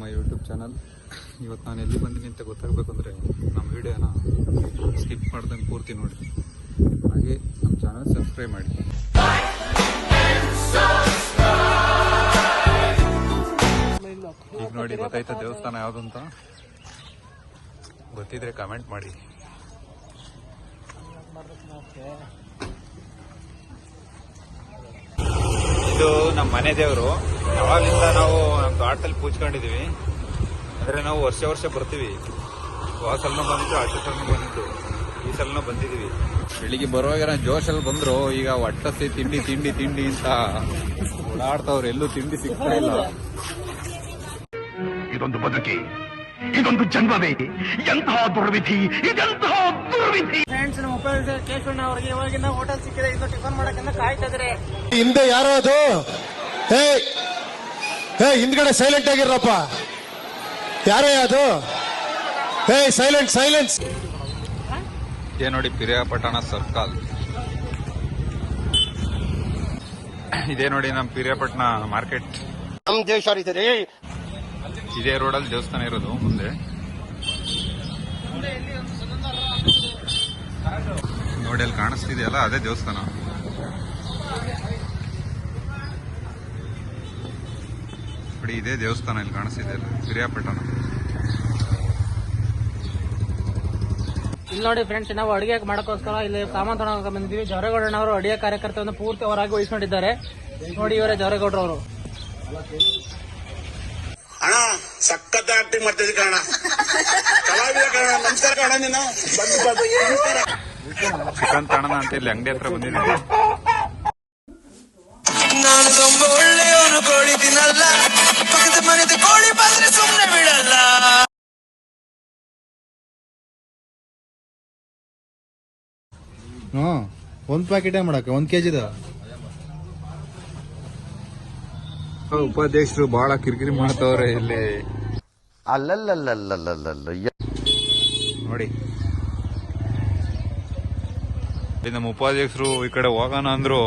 My YouTube channel. ಇವತ್ತು ನಾನು ಎಲ್ಲಿ ಬಂದಿನಿ ಅಂತ ಗೊತ್ತಾಗಬೇಕು ಅಂದರೆ ನಮ್ಮ ವಿಡಿಯೋನ ಸ್ಕಿಪ್ ಮಾಡ್ದಂಗೆ ಪೂರ್ತಿ ನೋಡಿ, ಹಾಗೆ ನಮ್ಮ ಚಾನಲ್ ಸಬ್ಸ್ಕ್ರೈಬ್ ಮಾಡಿ. ಈಗ ನೋಡಿ ಗೊತ್ತಾಯ್ತಾ ದೇವಸ್ಥಾನ ಯಾವುದು ಅಂತ? ಗೊತ್ತಿದ್ರೆ ಕಮೆಂಟ್ ಮಾಡಿ. ಇದು ನಮ್ಮ ಮನೆ ದೇವರು. ಯಾವಾಗಲಿಂದ ನಾವು ನಮ್ಮ ತೋಟದಲ್ಲಿ ಪೂಜ್ಕೊಂಡಿದೀವಿ. ಅಂದ್ರೆ ನಾವು ವರ್ಷ ಬರ್ತೀವಿ. ಆ ಸಲನೂ ಬಂದಿದ್ದು, ಆಚೆ ಸಲನೂ ಬಂದಿದ್ದು, ಈ ಸಲನೂ ಬಂದಿದೀವಿ. ಬೆಳಿಗ್ಗೆ ಬರುವಾಗ ಜೋಶಲ್ಲಿ ಬಂದ್ರು. ಈಗ ಒಟ್ಟಸಿ ತಿಂಡಿ ತಿಂಡಿ ತಿಂಡಿ ಅಂತ ಓಡಾಡ್ತಾವ್ರು. ಎಲ್ಲೂ ತಿಂಡಿ ಸಿಗ್ತಾ ಇಲ್ಲ. ಇದೊಂದು ಬದುಕಿ, ಇದೊಂದು ಜನ್ಮವೇ, ಎಂತಹ ದುರ್ವಿಧಿ, ಇದೆಂತಹ ದುರ್ವಿಧಿ. ಫ್ರೆಂಡ್ಸ್, ನಮ್ಮ ಉಪಯೋಗ ಕೇಶವಣ್ಣ ಅವರಿಗೆ ಇವಾಗಿನ ಹೋಟೆಲ್ ಸಿಕ್ಕಿದೆ. ಇನ್ನು ಟಿಫನ್ ಮಾಡಕ್ಕೆ ಕಾಯ್ತಾ ಇದ್ರೆ. ಹಿಂದೆ ಯಾರೋ ಅದು ಹಿಂದ್ಗಡೆ ಸೈಲೆಂಟ್ ಆಗಿರಪ್ಪ. ಯಾರೇ ಅದು? Silent silence. ಇದೇ ನೋಡಿ ಪಿರಿಯಾಪಟ್ಟಣ ಸರ್ಕಲ್. ಇದೇ ನೋಡಿ ನಮ್ಮ ಪಿರಿಯಾಪಟ್ಟಣ ಮಾರ್ಕೆಟ್. ನಮ್ಮ ದೇಶ ಇದೇ ರೋಡಲ್ಲಿ ದೇವಸ್ಥಾನ ಇರೋದು. ಮುಂದೆ ನೋಡಿ ಅಲ್ಲಿ ಕಾಣಿಸ್ತಿದೆಯಲ್ಲ, ಅದೇ ದೇವಸ್ಥಾನ. ನೋಡಿ ಇದೇ ದೇವಸ್ಥಾನ ಇಲ್ಲಿ ಕಾಣಿಸ್ತಿದೆ ಅಲ್ಲ, ಪಿರಿಯಾಪಟ್ಟಣ. ಇಲ್ಲಿ ನೋಡಿ ಫ್ರೆಂಡ್ಸ್, ನಾವು ಅಡಿಗೆ ಮಾಡೋಕ್ಕೋಸ್ಕರ ಇಲ್ಲಿ ಸಾಮಾನು ತಗೊಂಡು ಬಂದಿದ್ದೀವಿ. ಜವರೇಗೌಡನವರು ಅಡಿಗೆ ಕಾರ್ಯಕರ್ತರನ್ನು ಪೂರ್ತಿ ಅವರಾಗಿ ವಹಿಸ್ಕೊಂಡಿದ್ದಾರೆ. ನೋಡಿ ಇವರೇ ಜವರೇಗೌಡರು ಅವರು. ಅಣ್ಣ ಸಖತ್ ಆಕ್ಟಿಂಗ್ ಮಾಡ್ತಿದ್ದೆ ಕಣ, ಕಲಾವಿದ ಕಣ. ನಮಸ್ಕಾರ ಕಣ. ನೀನು ಚಿಕನ್ ತಣನ ಅಂತ ಇಲ್ಲಿ ಅಂಗಡಿ ಹತ್ರ ಬಂದಿದ್ದೀನಿ. ನಾನು ತುಂಬ ಒಳ್ಳೆಯವನು, ಕೋಳಿ ತಿನ್ನಲ್ಲ, ಪಕ್ಕದ ಮನೆದ ಕೋಳಿ ಬಂದ್ರೆ ಸುಮ್ಮನೆ ಬಿಡಲ್ಲ. ಒಂದ್ ಪ್ಯಾಕೆಟ್ ಮಾಡಕ್ಕೆ 1 kg ಉಪಾಧ್ಯಕ್ಷರು ಬಹಳ ಕಿರಿಕಿರಿ ಮಾಡ್ತಾವ್ರೆ ಇಲ್ಲಿ. ನೋಡಿ ನಮ್ಮ ಉಪಾಧ್ಯಕ್ಷರು ಈ ಕಡೆ ಹೋಗೋಣ ಅಂದ್ರು.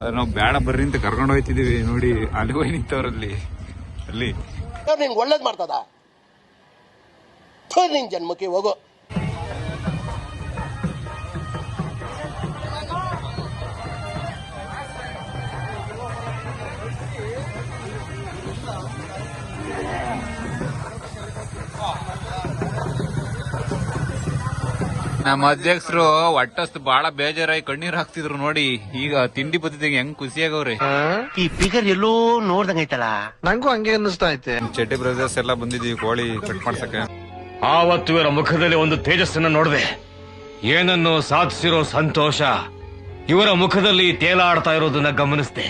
ನಾವು ಬೇಡ ಬರ್ರಿ ಅಂತ ಕರ್ಕೊಂಡು ಹೋಯ್ತಿದೀವಿ. ನೋಡಿ ಅಲ್ಲಿ ಹೋಗಿ ನಿಂತವ್ರಲ್ಲಿ. ಅಲ್ಲಿ ನಿಂಗೆ ಒಳ್ಳೇದ್ ಮಾಡ್ತದ ನಿನ್ ಜನ್ಮಕ್ಕೆ ಹೋಗೋ. ನಮ್ಮ ಅಧ್ಯಕ್ಷರು ಒಟ್ಟಷ್ಟು ಬಹಳ ಬೇಜಾರಾಗಿ ಕಣ್ಣೀರ್ ಹಾಕ್ತಿದ್ರು. ನೋಡಿ ಈಗ ತಿಂಡಿ ಬದ್ದಿಗೆ ಹೆಂಗ್ ಖುಷಿಯಾಗವ್ರಿ. ಈ ಫಿಗರ್ ಎಲ್ಲೋ ನೋಡ್ದಂಗೈತಲ್ಲ, ನಂಗೂ ಹಂಗೆ ಅನ್ನಿಸ್ತಾ ಐತೆ. ಚಡ್ಡಿ ಬ್ರದರ್ಸ್ ಎಲ್ಲ ಬಂದಿದೀವಿ ಕೋಳಿ ಕಟ್ ಮಾಡ್ಸಕ್ಕೆ. ಆವತ್ತು ಇವರ ಮುಖದಲ್ಲಿ ಒಂದು ತೇಜಸ್ಸನ್ನು ನೋಡಿದೆ. ಏನನ್ನು ಸಾಧಿಸಿರೋ ಸಂತೋಷ ಇವರ ಮುಖದಲ್ಲಿ ತೇಲಾಡ್ತಾ ಇರೋದನ್ನ ಗಮನಿಸಿದೆ.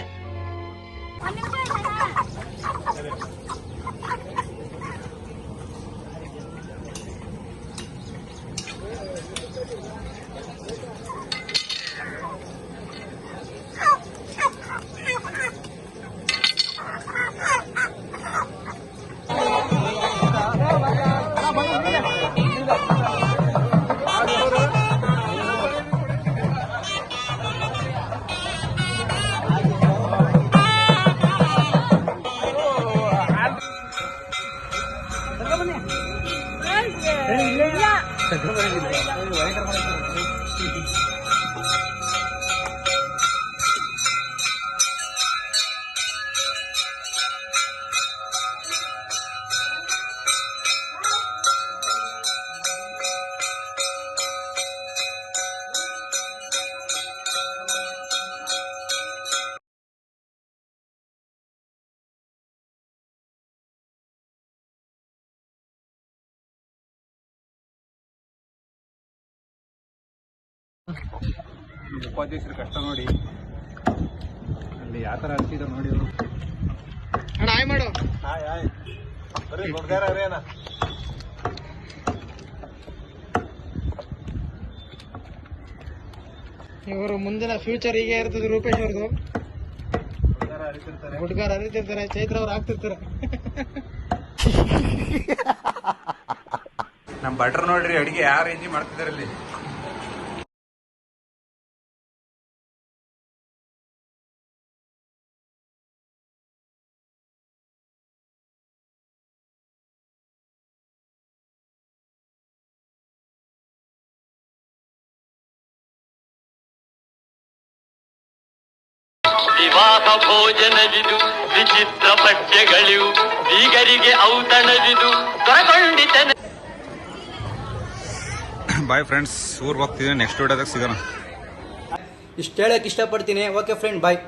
ಉಪಾಧ್ಯಕ್ಷರ ಕಷ್ಟ ನೋಡಿ, ಅಲ್ಲಿ ಯಾವ ತರ ಹಚ್ಚಿದ್ರು ನೋಡಿ ಅವರು. ಮಾಡು ಇವರು ಮುಂದಿನ ಫ್ಯೂಚರ್ ಹೀಗೆ ಇರ್ತದೆ. ರೂಪೇಶ್ ಅವ್ರದ್ದು ಗುಡ್ಗಾರ ಅರಿತಿರ್ತಾರೆ, ಚೈತ್ರ ಅವ್ರು ಆಗ್ತಿರ್ತಾರೆ. ನಮ್ ಭಟ್ರು ನೋಡ್ರಿ ಅಡಿಗೆ ಯಾವ ರೇಂಜ್ ಮಾಡ್ತಿದಾರೆ ಅಲ್ಲಿ. ಭೋಜನವಿದು ವಿಚಿತ್ರ ಪಠ್ಯಗಳಿವು ಬೀಗರಿಗೆ ಔತಣವಿದು ದೊರಕೊಂಡಿತನ. ಬಾಯ್ ಫ್ರೆಂಡ್ಸ್, ಊರ್ಗೆ ಹೋಗ್ತಿದ್ದೀನಿ. ನೆಕ್ಸ್ಟ್ ವಿಡಿಯೋದಾಗ ಸಿಗೋಣ. ಇಷ್ಟು ಹೇಳಕ್ ಇಷ್ಟಪಡ್ತೀನಿ. ಓಕೆ ಫ್ರೆಂಡ್, ಬಾಯ್.